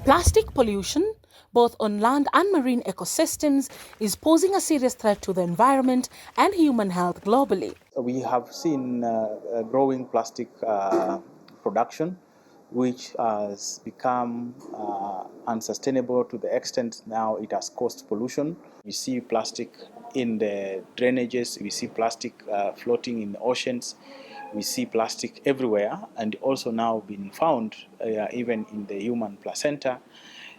Plastic pollution, both on land and marine ecosystems, is posing a serious threat to the environment and human health globally. We have seen growing plastic production, which has become unsustainable to the extent now it has caused pollution. We see plastic in the drainages, we see plastic floating in the oceans, we see plastic everywhere, and also now being found even in the human placenta,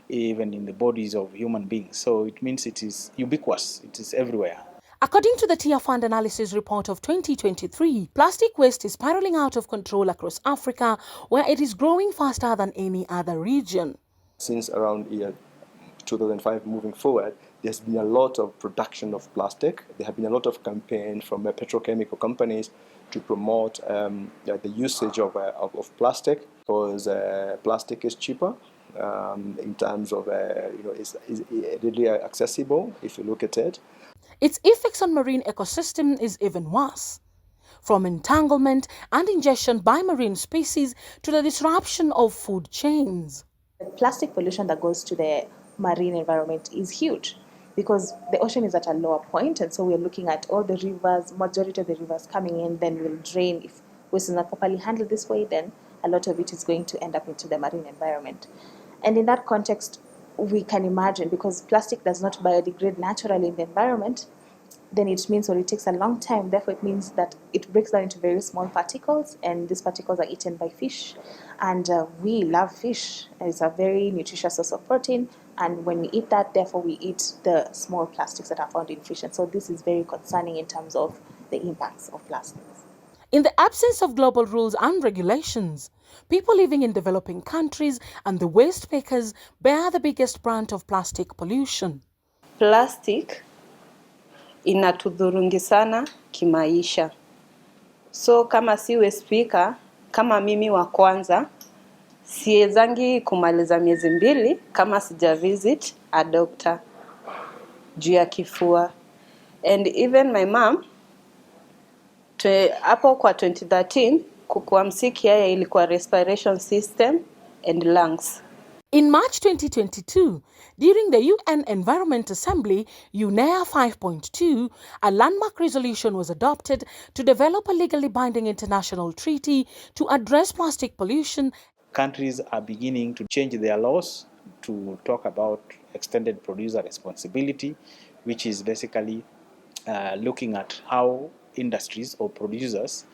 even in the bodies of human beings. So it means it is ubiquitous, it is everywhere. According to the Tier Fund Analysis Report of 2023, plastic waste is spiraling out of control across Africa, where it is growing faster than any other region. Since around year 2005 moving forward, there's been a lot of production of plastic. There have been a lot of campaigns from petrochemical companies to promote the usage of plastic, because plastic is cheaper in terms of, is readily accessible if you look at it. Its effects on marine ecosystem is even worse, from entanglement and ingestion by marine species to the disruption of food chains. The plastic pollution that goes to the marine environment is huge because the ocean is at a lower point, and so we're looking at all the rivers, majority of the rivers coming in, then will drain. If waste is not properly handled this way, then a lot of it is going to end up into the marine environment. And in that context, we can imagine, because plastic does not biodegrade naturally in the environment, then it means, or it takes a long time, therefore it means that it breaks down into very small particles, and these particles are eaten by fish. And we love fish. It's a very nutritious source of protein, and when we eat that, therefore we eat the small plastics that are found in fish. And so this is very concerning in terms of the impacts of plastics. In the absence of global rules and regulations, people living in developing countries and the waste makers bear the biggest brunt of plastic pollution. Plastic inatudhurungi sana kimaisha. So kama siwe speaker, kama mimi wa kwanza, siezangi kumaliza miezi 2 kama sija visit a doctor juu ya kifua. And even my mom, hapo kwa 2013, kukuwa msiki yeye ilikuwa respiration system and lungs. In March 2022, during the UN Environment Assembly, UNEA 5.2, a landmark resolution was adopted to develop a legally binding international treaty to address plastic pollution. Countries are beginning to change their laws to talk about extended producer responsibility, which is basically looking at how industries or producers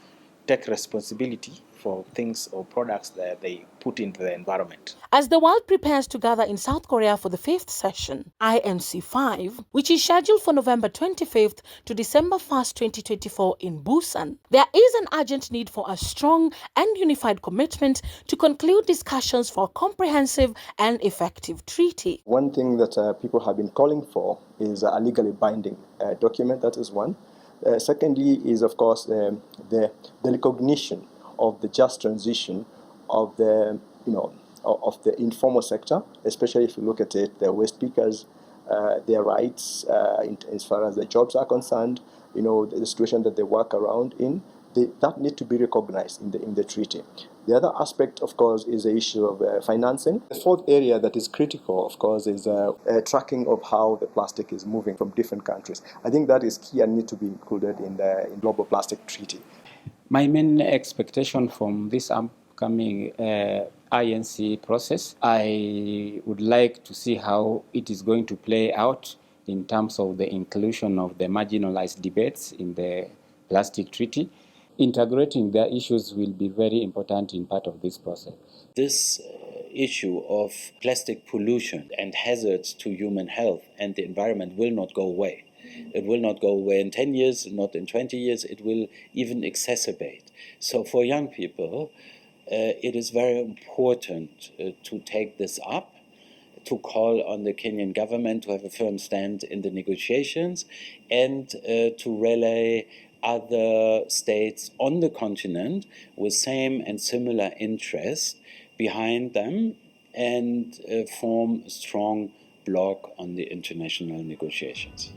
take responsibility for things or products that they put into the environment. As the world prepares to gather in South Korea for the 5th session, INC5, which is scheduled for November 25th to December 1st, 2024 in Busan, there is an urgent need for a strong and unified commitment to conclude discussions for a comprehensive and effective treaty. One thing that people have been calling for is a legally binding document. That is one. Secondly is, of course, the recognition of the just transition of the, of the informal sector, especially if you look at it, the waste pickers, their rights as far as the jobs are concerned, the situation that they work around in, that need to be recognized in the treaty. The other aspect, of course, is the issue of financing. The fourth area that is critical, of course, is tracking of how the plastic is moving from different countries. I think that is key and need to be included in the global plastic treaty. My main expectation from this upcoming INC process, I would like to see how it is going to play out in terms of the inclusion of the marginalized debates in the plastic treaty. Integrating their issues will be very important in part of this process. This issue of plastic pollution and hazards to human health and the environment will not go away. It will not go away in 10 years, not in 20 years. It will even exacerbate. So for young people, it is very important to take this up, to call on the Kenyan government to have a firm stand in the negotiations, and to relay other states on the continent with same and similar interests behind them, and form a strong bloc on the international negotiations.